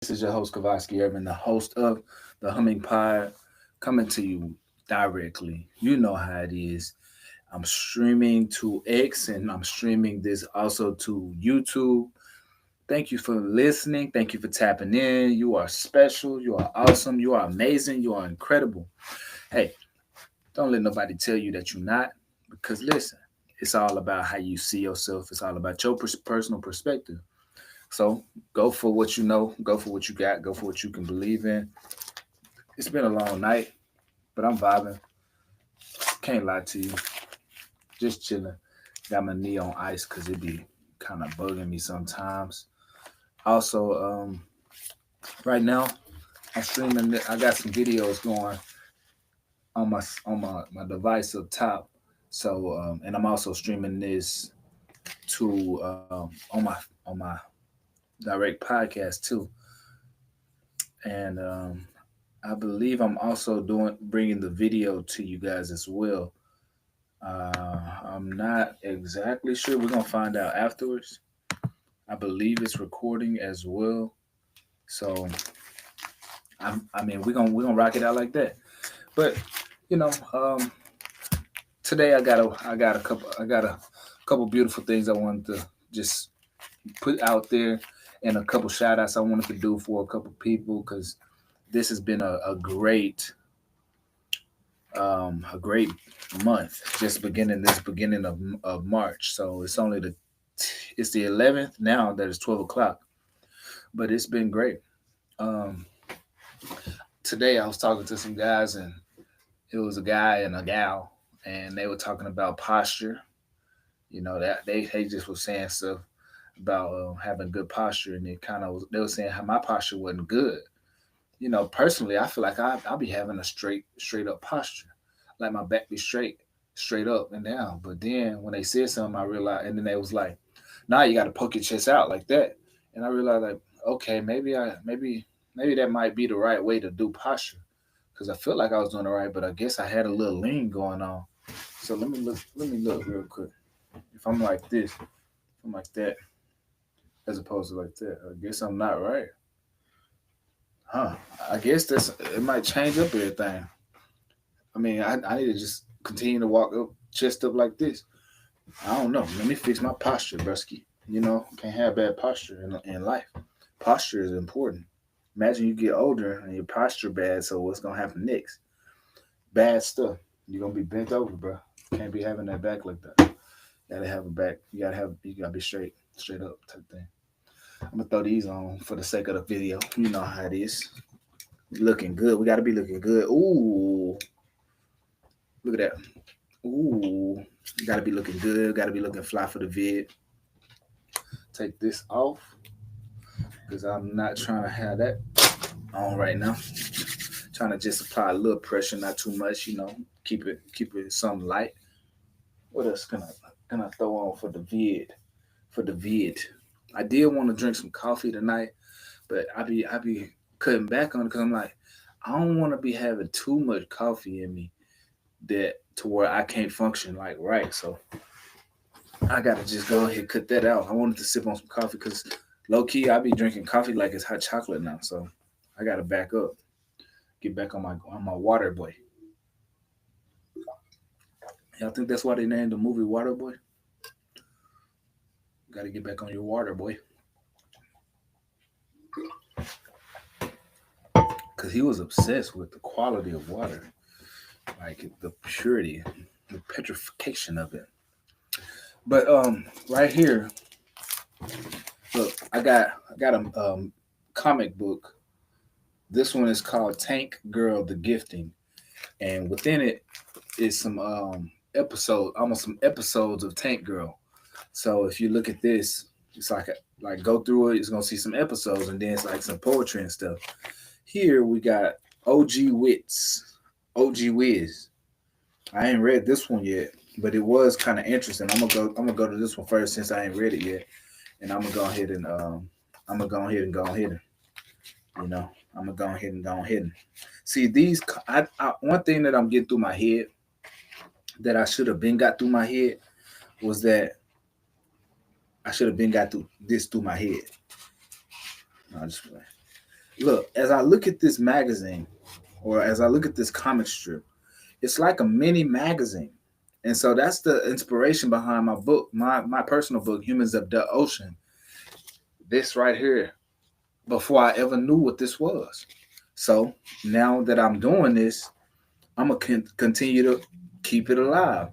is your host, Kavaski Irvin, the host of the HummingPod, coming to you directly. You know how it is. I'm streaming to X and I'm streaming this also to YouTube. Thank you for listening. Thank you for tapping in. You are special. You are awesome. You are amazing. You are incredible. Hey, don't let nobody tell you that you're not, because listen, it's all about how you see yourself. It's all about your personal perspective. So go for what you know, go for what you got, go for what you can believe in. It's been a long night, but I'm vibing. Can't lie to you. Just chilling. Got my knee on ice because it be kind of bugging me sometimes. Also, right now I'm streaming. I got some videos going on my device up top. So and I'm also streaming this to on my direct podcast too. And I believe I'm also doing bringing the video to you guys as well. I'm not exactly sure. We're gonna find out afterwards. I believe it's recording as well. So I mean we're gonna rock it out like that. But you know, today I got a couple beautiful things I wanted to just put out there, and a couple shout outs I wanted to do for a couple people because this has been a great month, just beginning of March. So it's the 11th now that it's 12 o'clock, but it's been great. Um, Today I was talking to some guys, and it was a guy and a gal, and they were talking about posture. You know that they just were saying stuff about having good posture, and they were saying how my posture wasn't good. You know, personally, I feel like I'll be having a straight up posture, like my back be straight up and down. But then when they said something, I realized, and then they was like, "Nah, you got to poke your chest out like that." And I realized, like, okay, maybe that might be the right way to do posture, because I feel like I was doing it right, but I guess I had a little lean going on. So let me look real quick. If I'm like this, if I'm like that, as opposed to like that, I guess I'm not right. Huh. I guess it might change up everything. I mean, I need to just continue to walk up, chest up like this. I don't know. Let me fix my posture, brusky. You know, can't have bad posture in life. Posture is important. Imagine you get older and your posture bad, so what's gonna happen next? Bad stuff. You're gonna be bent over, bro. Can't be having that back like that. You gotta have a back. You gotta be straight up type thing. I'm gonna throw these on for the sake of the video. You know how it is. Looking good. We gotta be looking good. Ooh, look at that. Ooh, gotta be looking good. Gotta be looking fly for the vid. Take this off because I'm not trying to have that on right now. Trying to just apply a little pressure, not too much. You know, keep it something light. What else can I throw on for the vid? For the vid, I did want to drink some coffee tonight, but I be cutting back on it because I'm like, I don't want to be having too much coffee in me that to where I can't function like right. So I gotta just go ahead and cut that out. I wanted to sip on some coffee because low key I be drinking coffee like it's hot chocolate now. So I gotta back up, get back on my water boy. Y'all think that's why they named the movie Water Boy? Gotta get back on your water boy. Cause he was obsessed with the quality of water, like the purity, the petrification of it. But right here, look, I got a comic book. This one is called Tank Girl: The Gifting, and within it is almost some episodes of Tank Girl. So if you look at this, it's like go through it. It's gonna see some episodes, and then it's like some poetry and stuff. Here we got OG Wits, OG Wiz. I ain't read this one yet, but it was kind of interesting. I'm gonna go to this one first since I ain't read it yet, and I'm gonna go ahead and go ahead and you know I'm gonna go ahead and see these. One thing that I'm getting through my head that I should have been got through my head was that I should have been got through this through my head. No, just Look, as I look at this magazine, or as I look at this comic strip, it's like a mini magazine. And so that's the inspiration behind my book, my personal book, Humans of the Ocean. This right here, before I ever knew what this was. So now that I'm doing this, I'm gonna continue to keep it alive.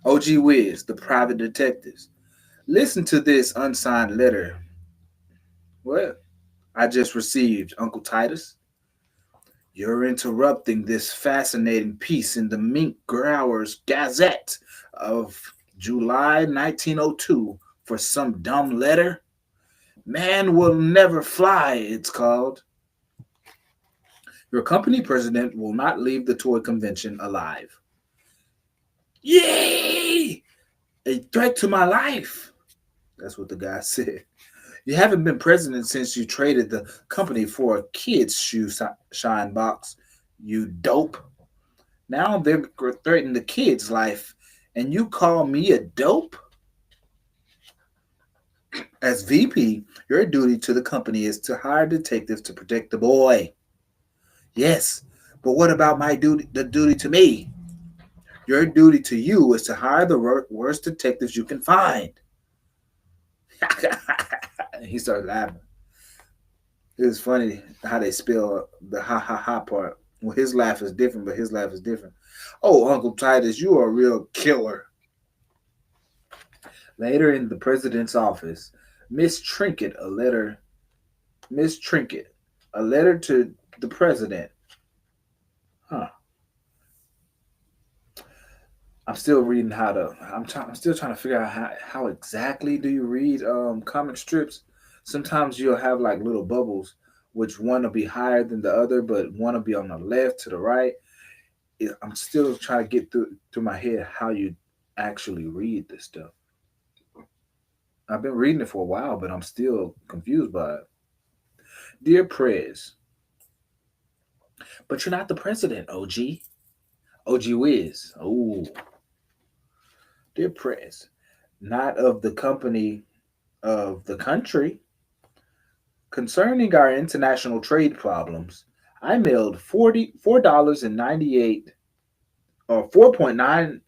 OG Wiz, the private detectives. Listen to this unsigned letter. What I just received, Uncle Titus. You're interrupting this fascinating piece in the Mink Growers Gazette of July 1902 for some dumb letter. Man will never fly, it's called. Your company president will not leave the toy convention alive. Yay! A threat to my life. That's what the guy said. You haven't been president since you traded the company for a kid's shine box, you dope. Now they're threatening the kid's life, and you call me a dope? As VP, your duty to the company is to hire detectives to protect the boy. Yes, but what about my duty? The duty to me? Your duty to you is to hire the worst detectives you can find. He started laughing. It was funny how they spell the ha ha ha part. Well, his laugh is different, but his laugh is different. Oh, Uncle Titus, you are a real killer. Later in the president's office, Miss Trinket, a letter. Miss Trinket, a letter to the president. Huh. I'm still reading how to. I'm still trying to figure out how exactly do you read comic strips. Sometimes you'll have like little bubbles, which one will be higher than the other, but one will be on the left to the right. I'm still trying to get through my head how you actually read this stuff. I've been reading it for a while, but I'm still confused by it. Dear Prez, but you're not the president, OG. OG Wiz. Oh, dear Prez, not of the company, of the country. Concerning our international trade problems, I mailed $44.98 or 4.9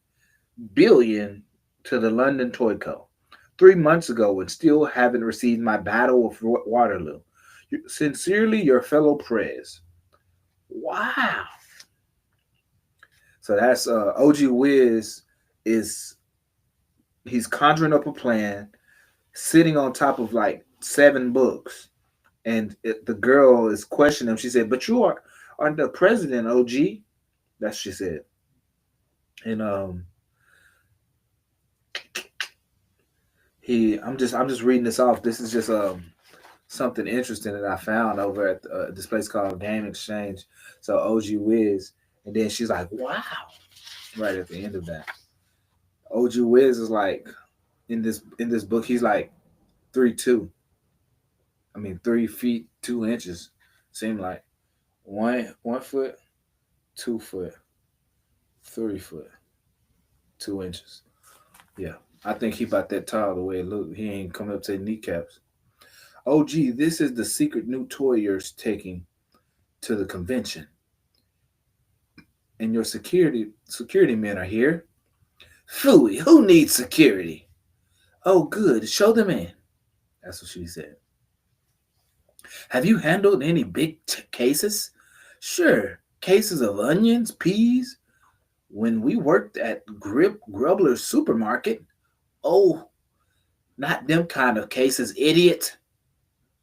billion to the London Toy Co. 3 months ago and still haven't received my Battle of Waterloo. Sincerely, your fellow Prez. Wow. So that's OG Wiz is he's conjuring up a plan, sitting on top of like 7 books, and the girl is questioning him. She said, "But you are the president, OG." That's what she said. And I'm just reading this off. This is just something interesting that I found over at this place called Game Exchange. So OG Wiz, and then she's like, "Wow!" Right at the end of that, OG Wiz is like in this book. He's like 3'2". I mean 3 feet 2 inches. Seemed like 1 foot, 2 foot, 3 foot 2 inches. Yeah, I think he about that tall the way it looked. He ain't coming up to the kneecaps. Oh, gee, this is the secret new toy you're taking to the convention, and your security men are here. Phooey, who needs security? Oh, good. Show them in. That's what she said. Have you handled any big cases? Sure. Cases of onions, peas. When we worked at Grubler's supermarket. Oh, not them kind of cases, idiot.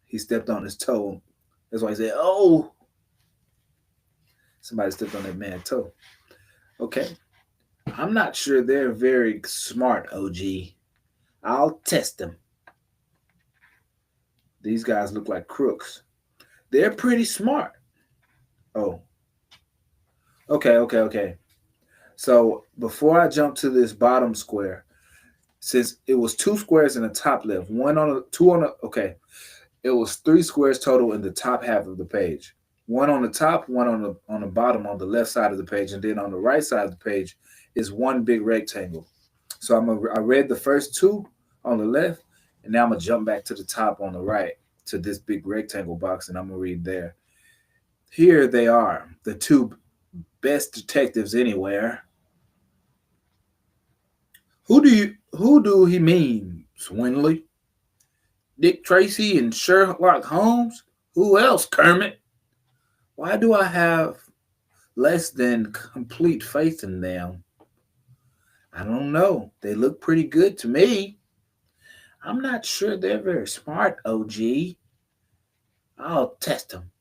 He stepped on his toe. That's why he said, oh, somebody stepped on that man's toe. Okay. I'm not sure they're very smart, OG. I'll test them. These guys look like crooks. They're pretty smart. Oh, okay. So before I jump to this bottom square, since it was 2 squares in the top left, one on the two on the okay, it was 3 squares total in the top half of the page. One on the top, one on the bottom on the left side of the page, and then on the right side of the page is one big rectangle. So I read the first two on the left, and now I'm gonna jump back to the top on the right to this big rectangle box, and I'm gonna read there. Here they are, the two best detectives anywhere. Who do he mean, Swinley? Dick Tracy and Sherlock Holmes? Who else, Kermit? Why do I have less than complete faith in them? I don't know. They look pretty good to me. I'm not sure they're very smart, OG. I'll test them.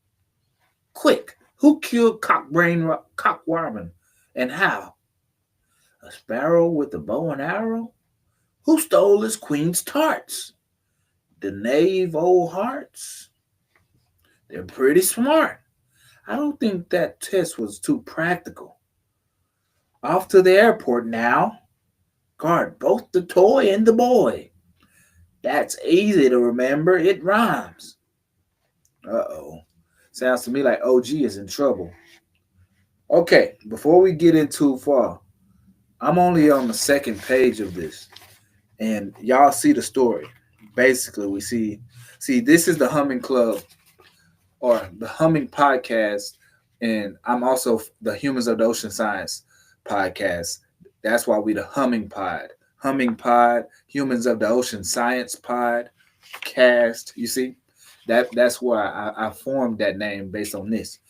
Quick, who killed Cock Robin and how? A sparrow with a bow and arrow? Who stole his queen's tarts? The knave old hearts? They're pretty smart. I don't think that test was too practical. Off to the airport now. Guard both the toy and the boy. That's easy to remember. It rhymes. Uh-oh. Sounds to me like OG is in trouble. Okay, before we get in too far, I'm only on the second page of this, and y'all see the story. Basically, we see this is the Humming Club or the Humming Podcast, and I'm also the Humans of the Ocean Science podcast. That's why we the Humming Pod, Humans of the Ocean Science Pod cast. You see, that's why I formed that name based on this.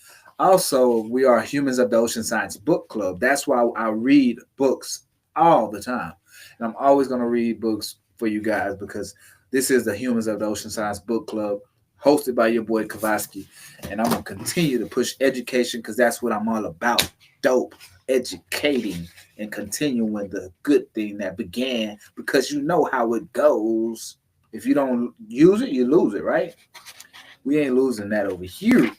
Also, we are Humans of the Ocean Science Book Club. That's why I read books all the time. And I'm always going to read books for you guys because this is the Humans of the Ocean Science Book Club, hosted by your boy Kavaski. And I'm going to continue to push education because that's what I'm all about. Dope, educating, and continuing the good thing that began because you know how it goes. If you don't use it, you lose it, right? We ain't losing that over here.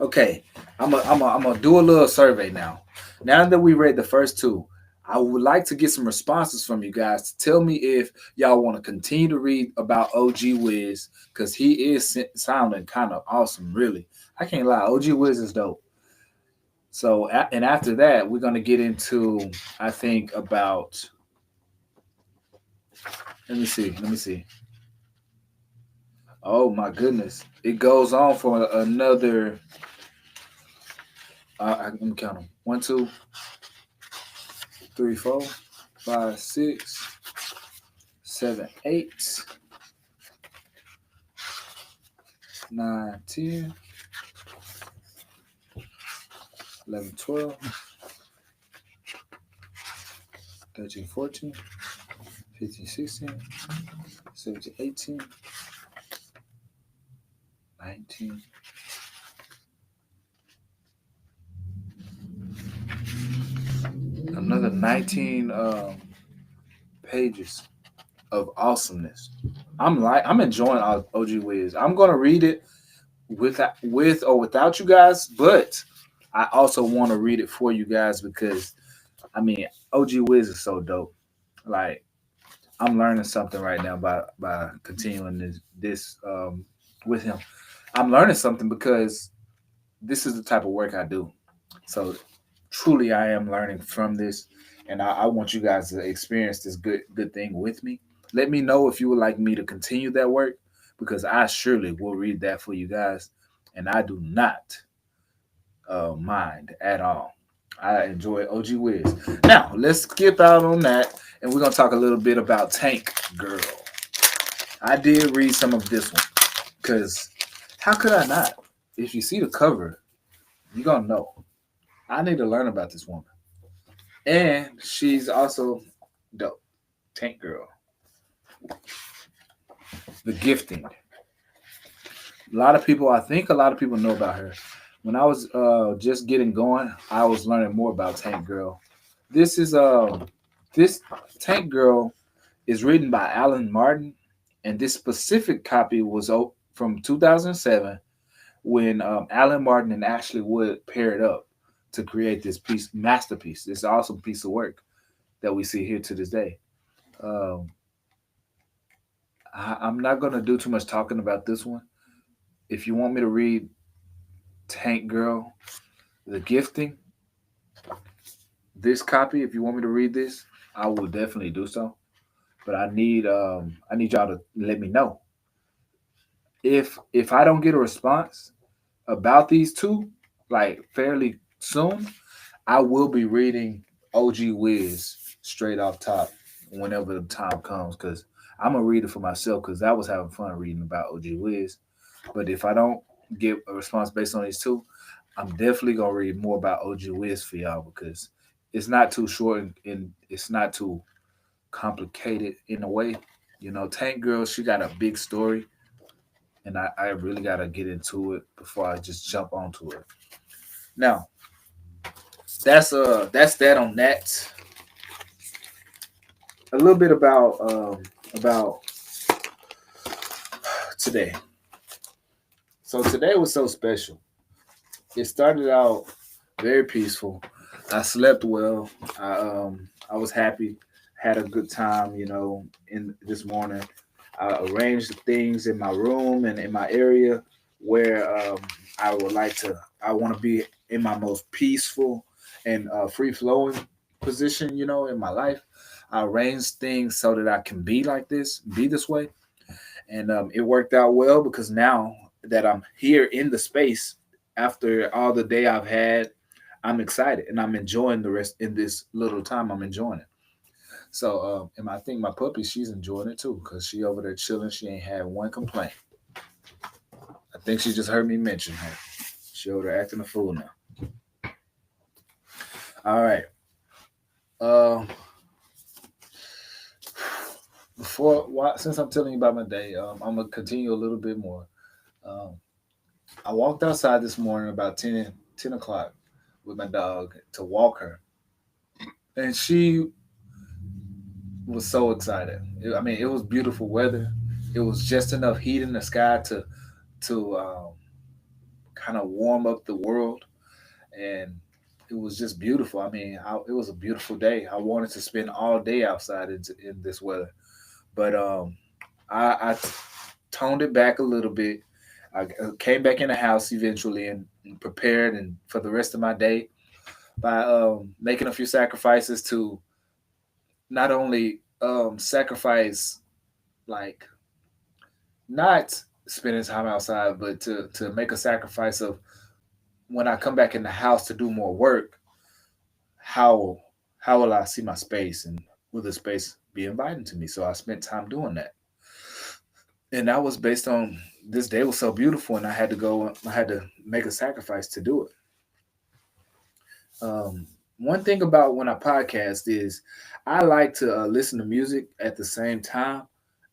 Okay, I'm gonna do a little survey now. Now that we read the first two, I would like to get some responses from you guys to tell me if y'all want to continue to read about OG Wiz because he is sounding kind of awesome. Really, I can't lie. OG Wiz is dope. So, and after that, we're gonna get into I think about. Let me see. Oh my goodness, it goes on for another. Let me count them. 1, 2, 3, 4, 5, 6, 7, 8, 9, 10, 11, 12, 13, 14, 15, 16, 17, 18, 19. Another 19 pages of awesomeness. I'm enjoying OG Wiz. I'm gonna read it with or without you guys, but I also want to read it for you guys because I mean OG Wiz is so dope. Like I'm learning something right now by continuing this with him. I'm learning something because this is the type of work I do. So truly, I am learning from this, and I want you guys to experience this good thing with me. Let me know if you would like me to continue that work because I surely will read that for you guys, and I do not mind at all. I enjoy OG Wiz. Now let's skip out on that, and we're gonna talk a little bit about Tank Girl. I did read some of this one because how could I not? If you see the cover, you're gonna know. I need to learn about this woman. And she's also dope. Tank Girl. The Gifting. I think a lot of people know about her. When I was just getting going, I was learning more about Tank Girl. This is this Tank Girl is written by Alan Martin, and this specific copy was from 2007 when Alan Martin and Ashley Wood paired up to create this masterpiece, this awesome piece of work that we see here to this day. Um, I'm not going to do too much talking about this one. If you want me to read Tank Girl, The Gifting, this copy, if you want me to read this, I will definitely do so. But I need y'all to let me know. If I don't get a response about these two, like fairly soon, I will be reading OG Wiz straight off top whenever the time comes, because I'm gonna read it for myself because I was having fun reading about OG Wiz. But if I don't get a response based on these two, I'm definitely gonna read more about OG Wiz for y'all because it's not too short and it's not too complicated in a way. You know, Tank Girl, she got a big story, and I really gotta get into it before I just jump onto it. Now, that's that on that. A little bit about today. So today was so special. It started out very peaceful. I slept well. I was happy, had a good time. You know, in this morning, I arranged the things in my room and in my area where I would like to. I want to be in my most peaceful and free flowing position. You know, in my life, I arranged things so that I can be like this, be this way, and it worked out well because now that I'm here in the space after all the day I've had, I'm excited and I'm enjoying the rest in this little time. I'm enjoying it. So, and I think my puppy, she's enjoying it too because she over there chilling. She ain't had one complaint. I think she just heard me mention her. She over there acting a fool now. All right. Uh, since I'm telling you about my day, I'm gonna continue a little bit more. Um, I walked outside this morning about 10 o'clock with my dog to walk her, and she was so excited. I mean, it was beautiful weather. It was just enough heat in the sky to kind of warm up the world, and it was just beautiful. I mean, it was a beautiful day. I wanted to spend all day outside in this weather, but I toned it back a little bit. I came back in the house eventually and prepared and for the rest of my day by making a few sacrifices to not only sacrifice like not spending time outside, but to make a sacrifice of when I come back in the house to do more work, how how will I see my space and will the space be inviting to me? So I spent time doing that, and that was based on this day was so beautiful, and I had to go. I had to make a sacrifice to do it. One thing about when I podcast is I like to listen to music at the same time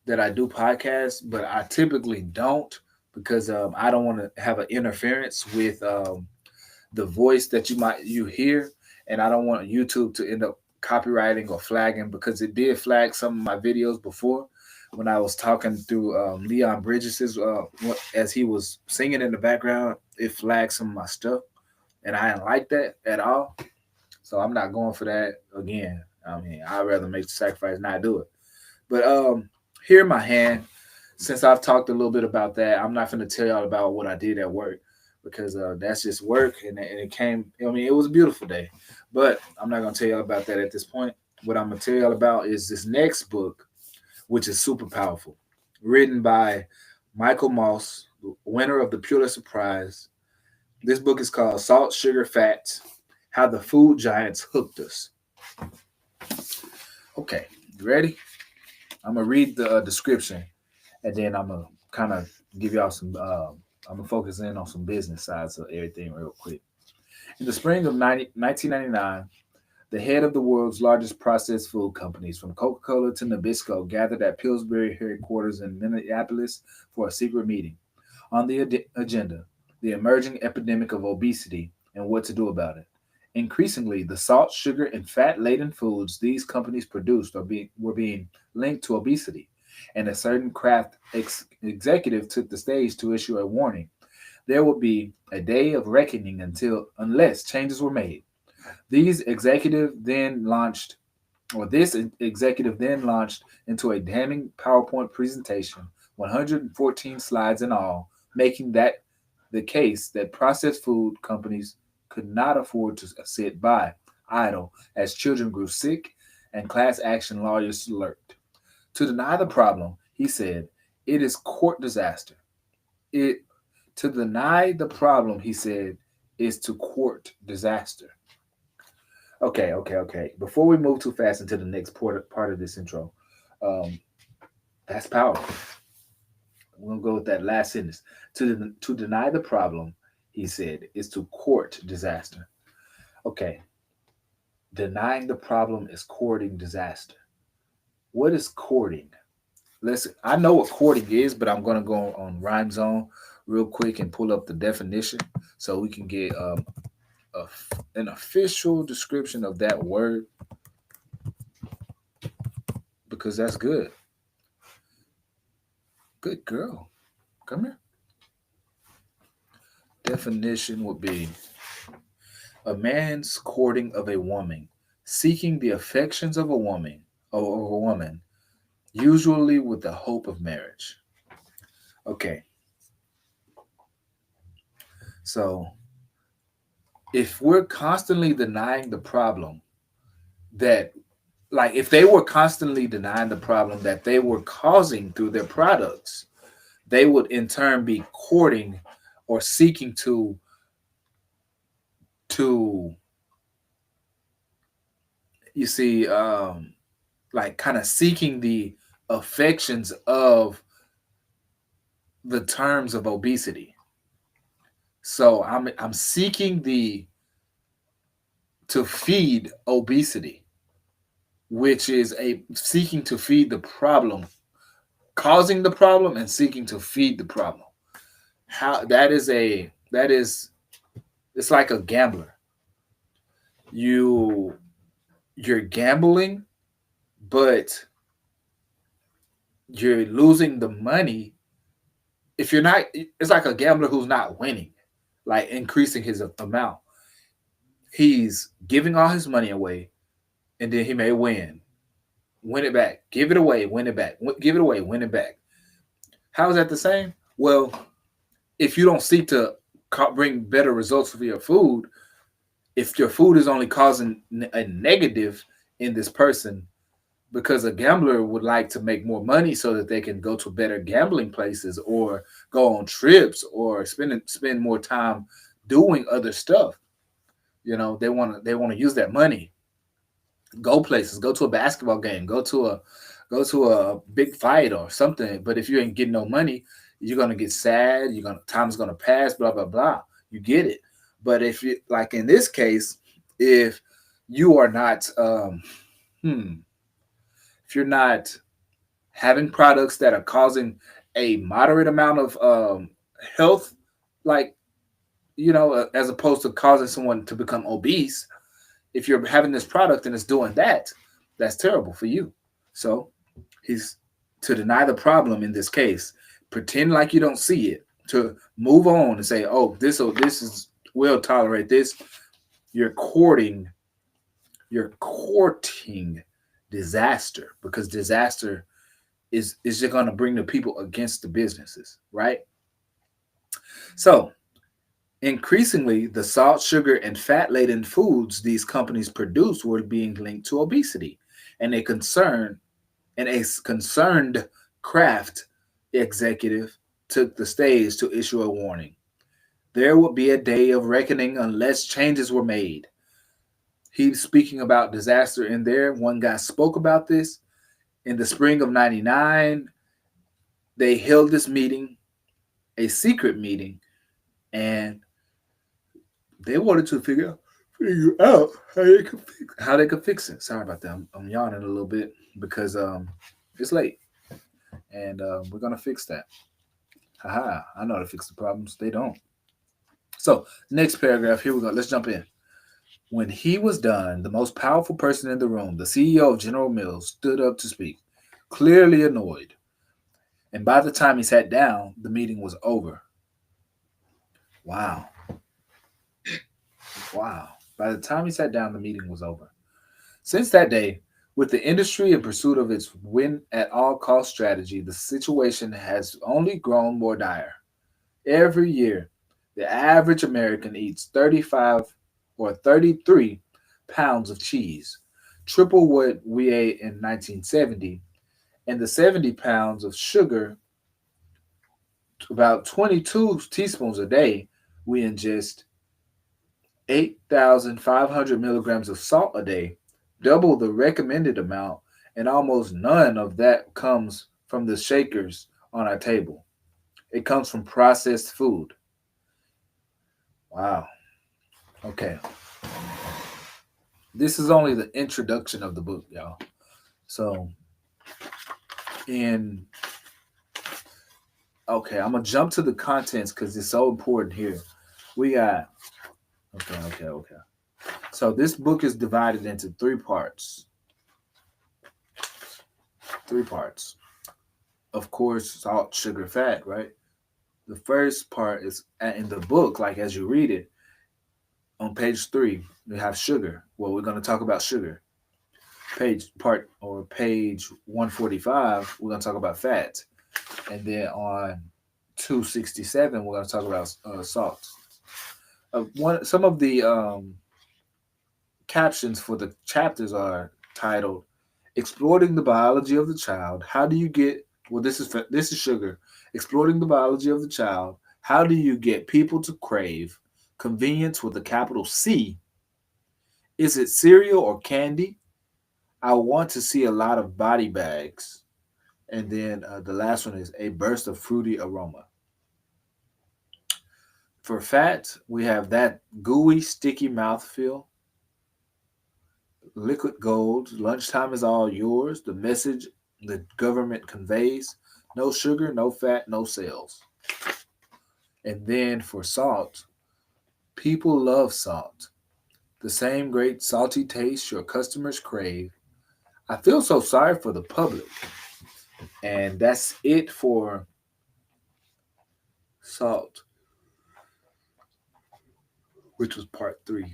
that I do podcasts, but I typically don't because I don't want to have an interference with the voice that you hear, and I don't want YouTube to end up copywriting or flagging because it did flag some of my videos before when I was talking through Leon Bridges's as he was singing in the background. It flagged some of my stuff, and I didn't like that at all. So I'm not going for that again. I mean, I'd rather make the sacrifice and not do it. But here in my hand, since I've talked a little bit about that, I'm not going to tell y'all about what I did at work because that's just work, and it came. I mean, it was a beautiful day, but I'm not going to tell y'all about that at this point. What I'm going to tell y'all about is this next book, which is super powerful, written by Michael Moss, winner of the Pulitzer Prize. This book is called Salt, Sugar, Fat: How the Food Giants Hooked Us. Okay, you ready? I'm gonna read the description, and then I'm gonna kind of give y'all some. I'm gonna focus in on some business sides of everything real quick. In the spring of 1999, the head of the world's largest processed food companies, from Coca-Cola to Nabisco, gathered at Pillsbury headquarters in Minneapolis for a secret meeting. On the agenda, the emerging epidemic of obesity and what to do about it. Increasingly, the salt, sugar, and fat-laden foods these companies produced were being linked to obesity, and a certain Kraft executive took the stage to issue a warning. There would be a day of reckoning unless changes were made. These executive then launched, this executive then launched into a damning PowerPoint presentation, 114 slides in all, making that the case that processed food companies could not afford to sit by idle as children grew sick and class action lawyers lurked. To deny the problem, he said, it is court disaster. It to deny the problem, he said, is to court disaster. Okay, okay, okay. Before we move too fast into the next part of this intro, um, that's powerful. We're gonna go with that last sentence. To deny the problem, he said, is to court disaster. Okay, denying the problem is courting disaster. What is courting? Let's. I know what courting is, but I'm gonna go on Rhyme Zone real quick and pull up the definition so we can get an official description of that word because that's good. Good girl. Come here. Definition would be a man's courting of a woman, seeking the affections of a woman, usually with the hope of marriage. Okay, so if we're constantly denying the problem that, like, if they were constantly denying the problem that they were causing through their products, they would in turn be courting or seeking to you see like kind of seeking the affections of the terms of obesity. So I'm seeking the to feed obesity, which is a seeking to feed the problem, causing the problem and seeking to feed the problem. How that is it's like a gambler. You you're gambling, but you're losing the money. If you're not, it's like a gambler who's not winning, like increasing his amount. He's giving all his money away, and then he may win it back, give it away, win it back, give it away, win it back. How is that the same? Well, if you don't seek to bring better results for your food, if your food is only causing a negative in this person, because a gambler would like to make more money so that they can go to better gambling places or go on trips or spend more time doing other stuff. They want to use that money, go places, go to a basketball game, go to a big fight or something. But if you ain't getting no money, you're gonna get sad. Time's gonna pass. Blah blah blah. You get it. But if you like in this case, if you are not, hmm, if you're not having products that are causing a moderate amount of health, like as opposed to causing someone to become obese, if you're having this product and it's doing that, that's terrible for you. So he's to deny the problem in this case, pretend like you don't see it, to move on and say, "Oh, this is we'll tolerate this." You're courting, you're courting disaster because disaster is just going to bring the people against the businesses, right? So increasingly, the salt, sugar, and fat laden foods these companies produce were being linked to obesity, and a concerned Kraft executive took the stage to issue a warning. There would be a day of reckoning unless changes were made. He's speaking about disaster in there. One guy spoke about this in the spring of '99. They held this meeting, a secret meeting, and they wanted to figure out how they could fix it. Sorry about that. I'm yawning a little bit because it's late, and we're gonna fix that. Haha! I know how to fix the problems. They don't. So next paragraph. Here we go. Let's jump in. When he was done, the most powerful person in the room, the CEO of General Mills, stood up to speak, clearly annoyed. And by the time he sat down, the meeting was over. Wow. Wow. By the time he sat down, the meeting was over. Since that day, with the industry in pursuit of its win at all cost strategy, the situation has only grown more dire. Every year, the average American eats 35 or 33 pounds of cheese, triple what we ate in 1970, and the 70 pounds of sugar about 22 teaspoons a day, we ingest 8,500 milligrams of salt a day, double the recommended amount, and almost none of that comes from the shakers on our table. It comes from processed food. Wow. Okay. This is only the introduction of the book, y'all. So, in okay, I'm gonna jump to the contents because it's so important here. We got okay. So this book is divided into three parts. Three parts. Of course, salt, sugar, fat, right? The first part is in the book, like as you read it, on page 3, we have sugar. Well, we're going to talk about sugar. Page 145, we're going to talk about fat. And then on 267, we're going to talk about salt. Some of the captions for the chapters are titled "Exploring the Biology of the Child." How do you get? Well, this is sugar. Exploring the biology of the child. How do you get people to crave convenience with a capital C? Is it cereal or candy? I want to see a lot of body bags. And then the last one is a burst of fruity aroma. For fat, we have that gooey, sticky mouthfeel. Liquid gold. Lunchtime is all yours. The message the government conveys: no sugar, no fat, no sales. And then for salt, people love salt. The same great salty taste your customers crave. I feel so sorry for the public. And that's it for salt, which was part 3.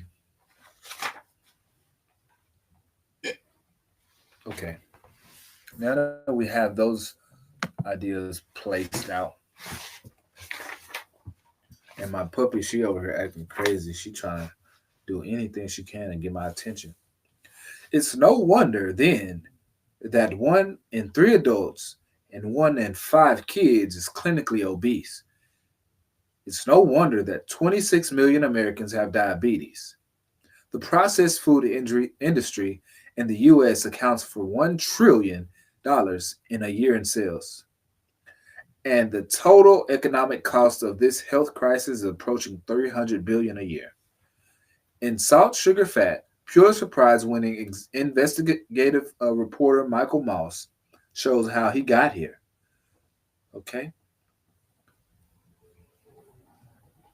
Okay. Now that we have those ideas placed out, and my puppy, she over here acting crazy. She trying to do anything she can to get my attention. It's no wonder then that 1 in 3 adults and 1 in 5 kids is clinically obese. It's no wonder that 26 million Americans have diabetes. The processed food industry in the U.S. accounts for $1 trillion in a year in sales. And the total economic cost of this health crisis is approaching 300 billion a year. In Salt, Sugar, Fat, Pulitzer Prize winning investigative reporter Michael Moss shows how he got here. Okay?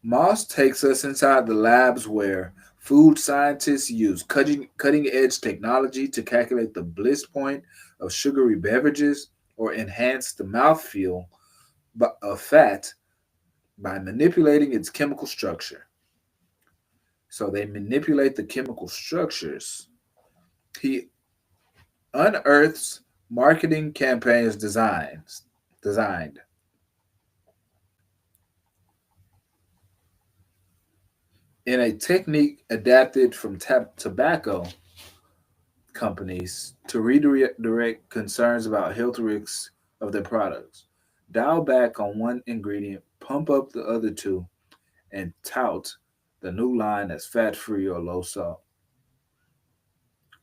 Moss takes us inside the labs where food scientists use cutting edge technology to calculate the bliss point of sugary beverages or enhance the mouthfeel of fat by manipulating its chemical structure. So they manipulate the chemical structures. He unearths marketing campaigns designed in a technique adapted from tobacco companies to redirect concerns about health risks of their products. Dial back on one ingredient, pump up the other two, and tout the new line as fat free or low salt.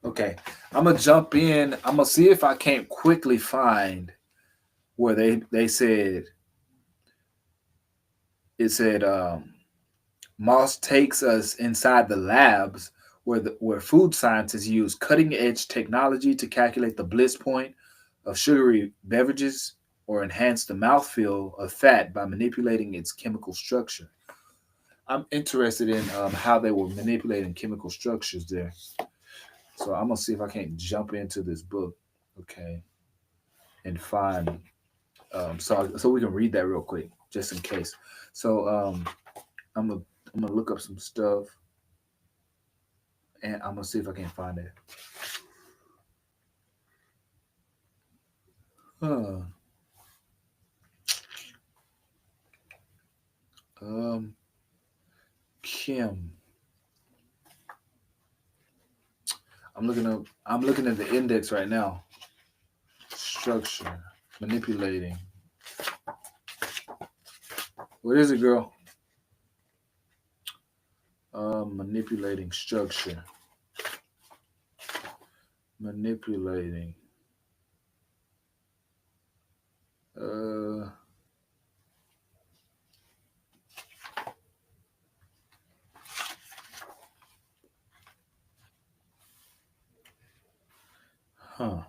Okay, I'm gonna jump in. I'm gonna see if I can't quickly find where they said it said Moss takes us inside the labs where food scientists use cutting edge technology to calculate the bliss point of sugary beverages or enhance the mouthfeel of fat by manipulating its chemical structure. I'm interested in how they were manipulating chemical structures there. So I'm gonna see if I can't jump into this book, okay, and find so we can read that real quick, just in case. So I'm gonna I'm gonna look up some stuff, and I'm gonna see if I can find it. Huh. Um, Kim. I'm looking at the index right now. Structure, manipulating. What is it, girl? Manipulating structure. Manipulating. Uh, huh.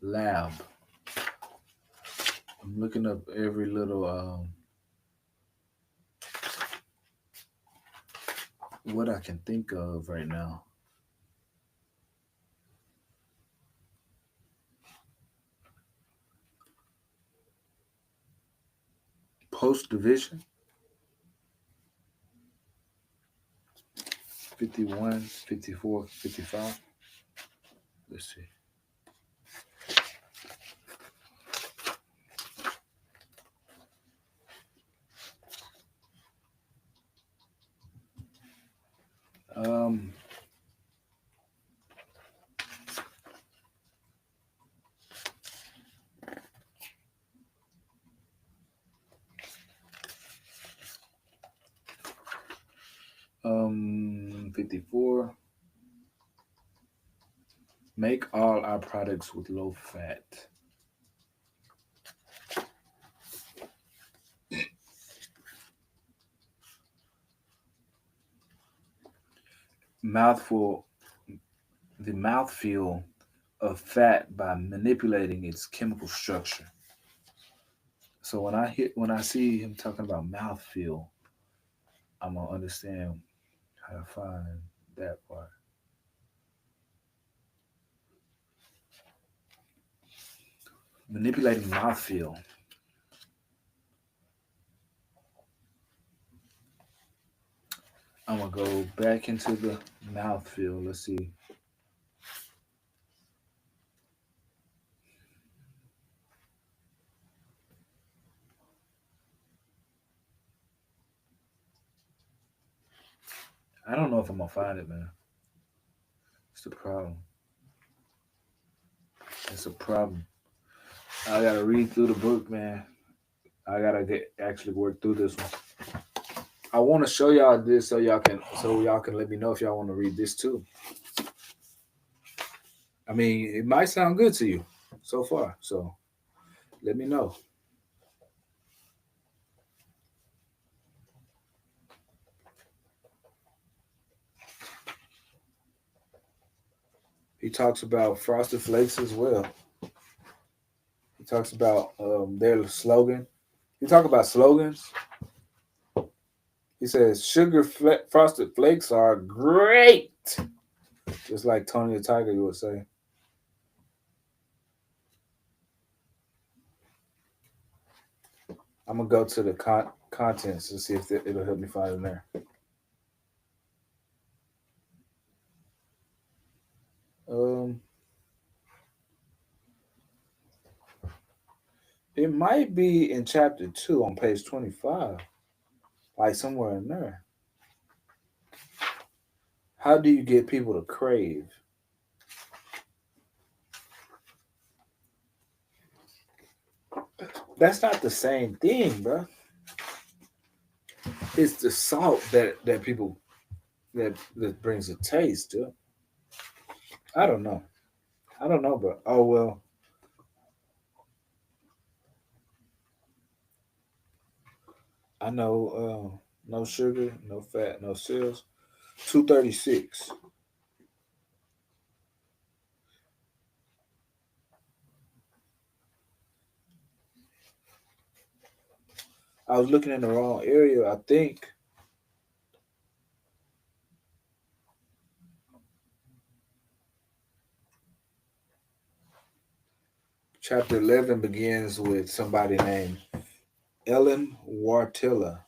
Lab. I'm looking up every little what I can think of right now. Post division. 51, 54, 55. Let's see. Um, 54. Make all our products with low fat. Mouthful. The mouthfeel of fat by manipulating its chemical structure. So when I see him talking about mouthfeel, I'm gonna understand how to find that part. Manipulating mouthfeel. I'm gonna go back into the mouthfeel. Let's see. I don't know if I'm gonna find it, man. It's the problem. It's a problem. I gotta read through the book, man. I gotta get actually work through this one. I want to show y'all this so y'all can let me know if y'all want to read this too. I mean, it might sound good to you so far, so let me know. He talks about Frosted Flakes as well. He talks about their slogan. He talk about slogans. He says Frosted Flakes are great, just like Tony the Tiger would say. I'm gonna go to the contents and see if it'll help me find it there. Um, it might be in chapter 2 on page 25, like somewhere in there. How do you get people to crave? That's not the same thing, bro. It's the salt that people that brings a taste, dude. I don't know. I don't know, but oh well. I know. No sugar, no fat, no sales. 236. I was looking in the wrong area. I think chapter 11 begins with somebody named Ellen Wartilla.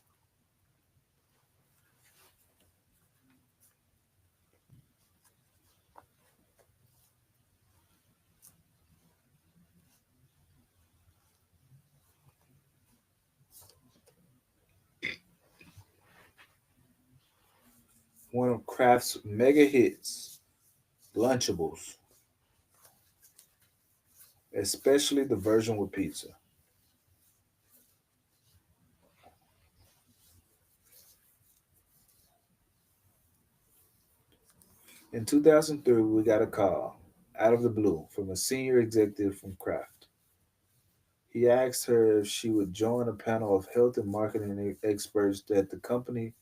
One of Kraft's mega hits, Lunchables, especially the version with pizza. In 2003, we got a call out of the blue from a senior executive from Kraft. He asked her if she would join a panel of health and marketing experts that the company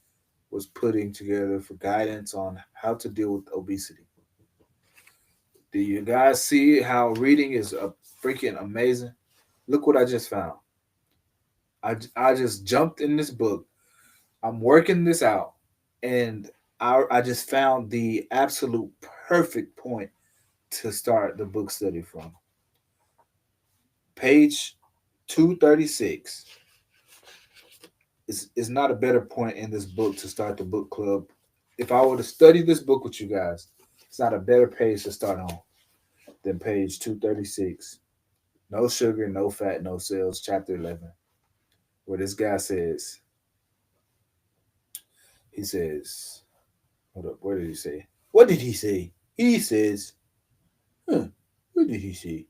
was putting together for guidance on how to deal with obesity. Do you guys see how reading is a freaking amazing? Look what I just found. I just jumped in this book. I'm working this out, and I just found the absolute perfect point to start the book study from. Page 236 is not a better point in this book to start the book club. If I were to study this book with you guys, it's not a better page to start on than page 236. No sugar, no fat, no cells, chapter 11, where this guy says, he says, hold up, where did he say? What did he say? He says, huh, what did he say?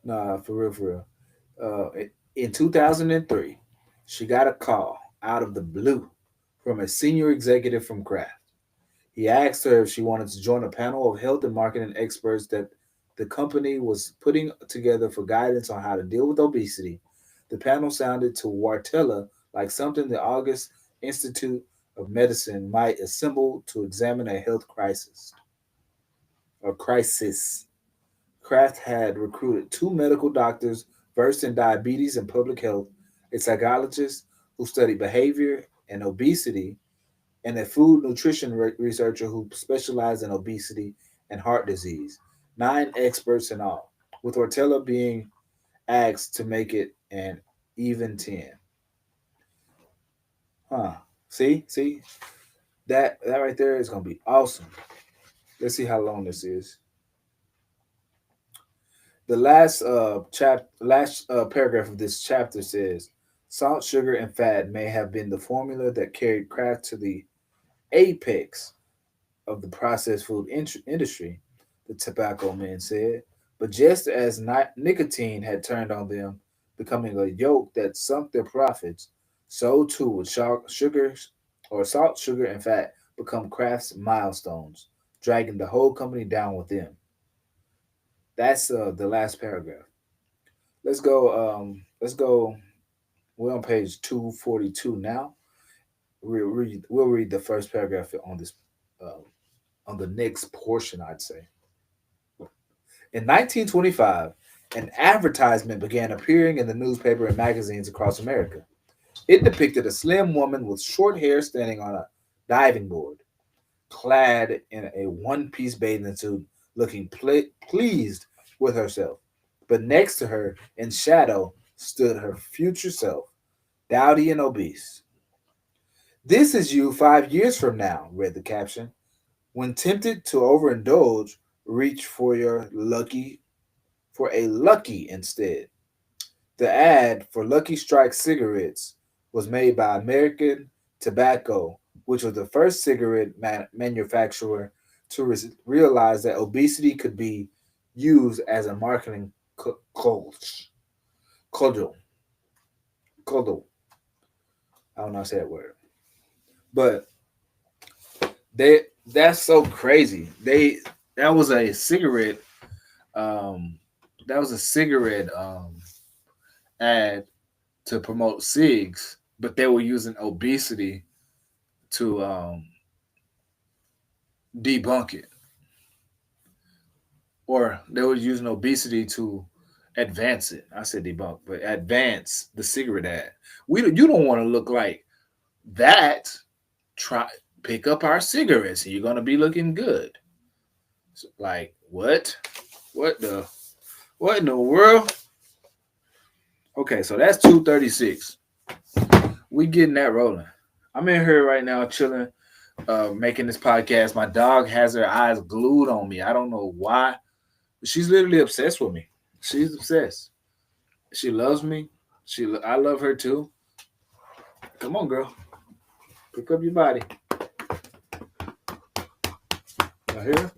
Nah, for real, for real. In 2003, she got a call out of the blue from a senior executive from Kraft. He asked her if she wanted to join a panel of health and marketing experts that the company was putting together for guidance on how to deal with obesity. The panel sounded to Wartella like something the August Institute of Medicine might assemble to examine a health crisis or crisis. Kraft had recruited two medical doctors versed in diabetes and public health, a psychologist who studied behavior and obesity, and a food nutrition researcher who specialized in obesity and heart disease. Nine experts in all, with Ortella being asked to make it an even 10. Huh. See? That right there is gonna be awesome. Let's see how long this is. The last paragraph of this chapter says salt, sugar, and fat may have been the formula that carried Kraft to the apex of the processed food industry, the tobacco man said. But just as nicotine had turned on them, becoming a yoke that sunk their profits, so too would sugars or salt, sugar, and fat become Kraft's milestones, dragging the whole company down with them. That's the last paragraph. Let's go. Let's go. We're on page 242 now. We'll read the first paragraph on this uh, on the next portion. I'd say in 1925, an advertisement began appearing in the newspaper and magazines across America. It depicted a slim woman with short hair standing on a diving board, clad in a one-piece bathing suit, looking pleased with herself. But next to her, in shadow, stood her future self, dowdy and obese. "This is you 5 years from now," read the caption. "When tempted to overindulge, reach for a lucky instead." The ad for Lucky Strike cigarettes was made by American Tobacco, which was the first cigarette manufacturer to realize that obesity could be used as a marketing cudgel. Cudgel. I don't know how to say that word, but they that's so crazy. That was a cigarette. Um, that was a cigarette ad to promote cigs, but they were using obesity to debunk it, or they were using obesity to advance it. I said debunk, but advance the cigarette ad. You don't want to look like that. Try pick up our cigarettes, and you're gonna be looking good. So, like what? What the? What in the world? Okay, so that's 236. We getting that rolling. I'm in here right now, chilling, making this podcast. My dog has her eyes glued on me. I don't know why. She's literally obsessed with me. She's obsessed. She loves me. I love her too. Come on, girl. Pick up your body. Right here.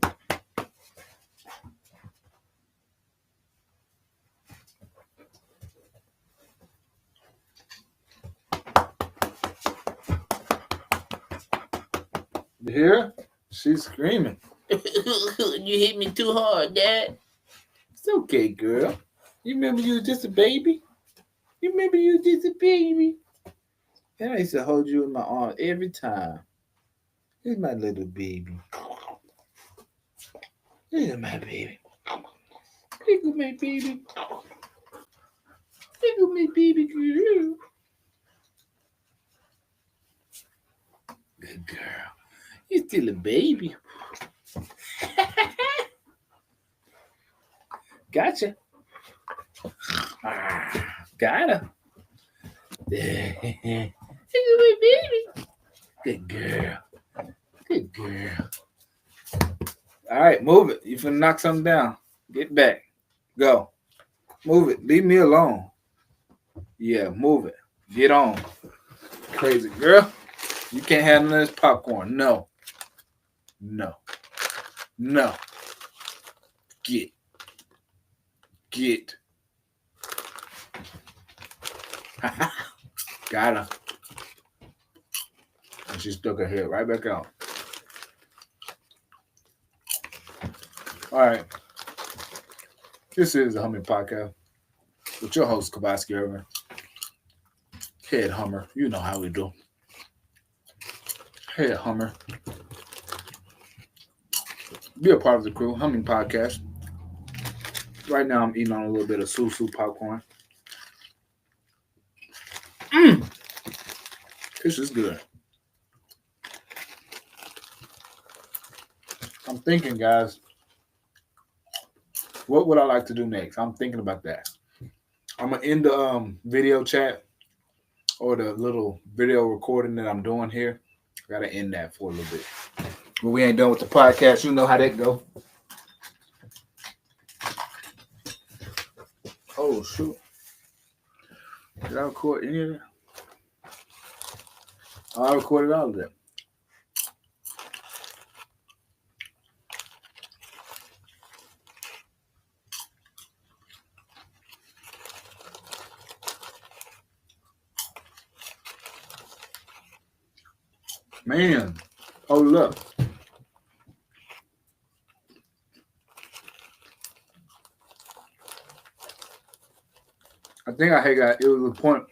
You hear her? She's screaming. You hit me too hard, Dad. It's okay, girl. You remember you were just a baby? You remember you were just a baby? And I used to hold you in my arms every time. Here's my little baby. Here's my baby. Here go my baby. Here go my baby girl. Good girl. You're still a baby. Gotcha. Got her. Here go my baby. Good girl. Good girl. All right, move it. You finna knock something down. Get back. Go. Move it. Leave me alone. Yeah, move it. Get on. Crazy girl. You can't have none of this popcorn. No. No. No. Get. Get. Got her. And she stuck her head right back out. All right. This is the Humming Podcast with your host, Kabowski Irvin. Head Hummer. You know how we do. Head Hummer. Be a part of the crew. Humming Podcast. Right now, I'm eating on a little bit of Susu popcorn. This is good. I'm thinking, guys, what would I like to do next? I'm thinking about that. I'm going to end the video chat or the little video recording that I'm doing here. I got to end that for a little bit. But we ain't done with the podcast. You know how that go. Oh, shoot. Did I record any of that? Oh, I recorded all of that. Man, hold up. I think I had got, it was a point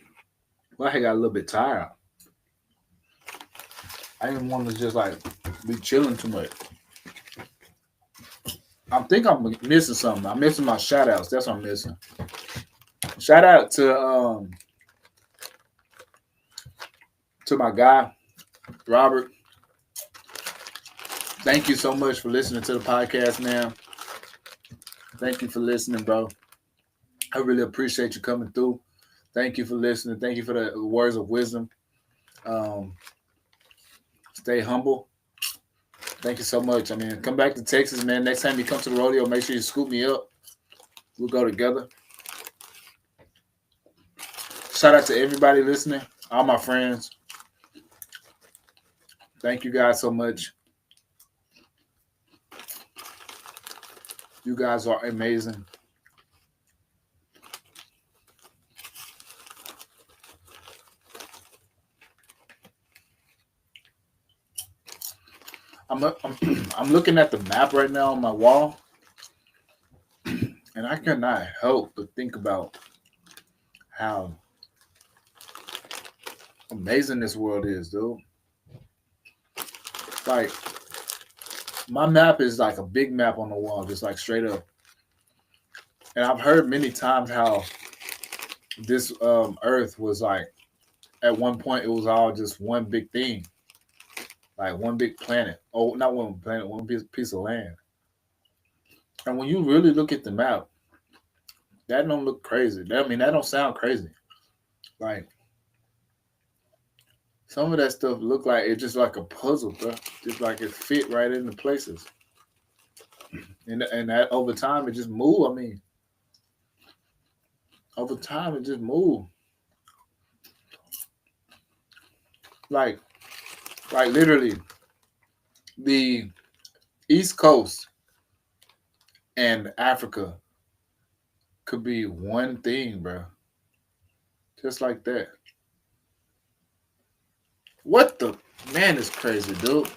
where I had got a little bit tired. I didn't want to just like be chilling too much. I think I'm missing something. I'm missing my shout outs. That's what I'm missing. Shout out to my guy, Robert. Thank you so much for listening to the podcast, man. Thank you for listening, bro. I really appreciate you coming through. Thank you for listening. Thank you for the words of wisdom. Stay humble. Thank you so much. I mean, come back to Texas, man. Next time you come to the rodeo, make sure you scoop me up. We'll go together. Shout out to everybody listening, all my friends. Thank you guys so much. You guys are amazing. I'm looking at the map right now on my wall, and I cannot help but think about how amazing this world is, dude. Like, my map is like a big map on the wall, just like straight up. And I've heard many times how this earth was like, at one point, it was all just one big thing. Like one big planet. Oh, not one planet, one piece of land. And when you really look at the map, that don't look crazy. That don't sound crazy. Like, some of that stuff look like it's just like a puzzle, bro. Just like it fit right into places. And that over time it just moved. I mean, over time it just moved. Like literally, the East Coast and Africa could be one thing, bro. Just like that. What the man is crazy, dude.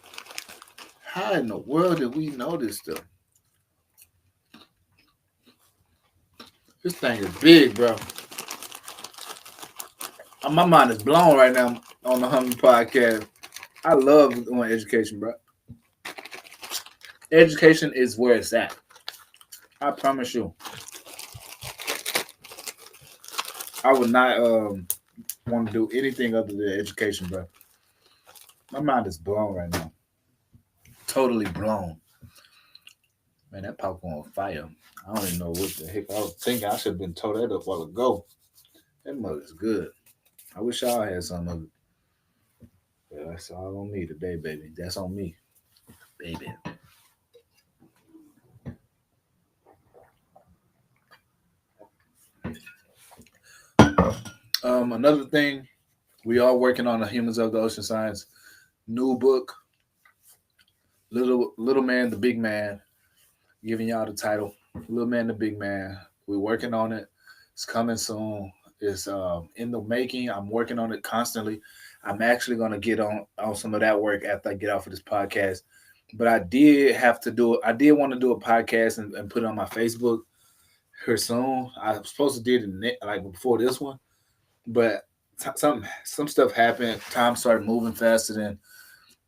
How in the world did we know this stuff? This thing is big, bro. My mind is blown right now on the Humming Podcast. I love doing education, bro. Education is where it's at. I promise you. I would not want to do anything other than education, bro. My mind is blown right now. Totally blown. Man, that popcorn on fire. I don't even know what the heck I was thinking. I should have been told that up a while ago. That mug is good. I wish y'all had some of it. But that's all on me today, baby. That's on me, baby. Another thing, we are working on the Humans of the Ocean Science new book, Little Man, the Big Man, giving y'all the title, Little Man, the Big Man. We're working on it. It's coming soon. It's in the making. I'm working on it constantly. I'm actually gonna get on some of that work after I get off of this podcast. But I did have to do it. I did want to do a podcast and put it on my Facebook here soon. I was supposed to do it like before this one, but some stuff happened. Time started moving faster than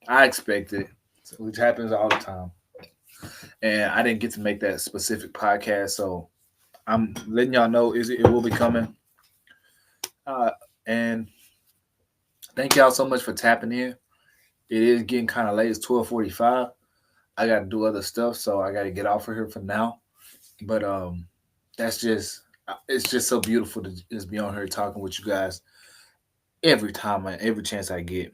I expected, which happens all the time. And I didn't get to make that specific podcast, so I'm letting y'all know it will be coming. And thank y'all so much for tapping in. It is getting kind of late. It's 12:45. I got to do other stuff, so I got to get off of here for now. But that's just it's just so beautiful to just be on here talking with you guys every time, every chance I get.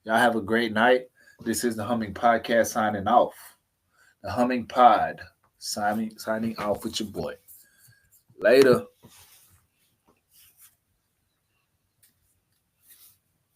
Y'all have a great night. This is the Humming Podcast signing off. The Humming Pod signing off with your boy. Later.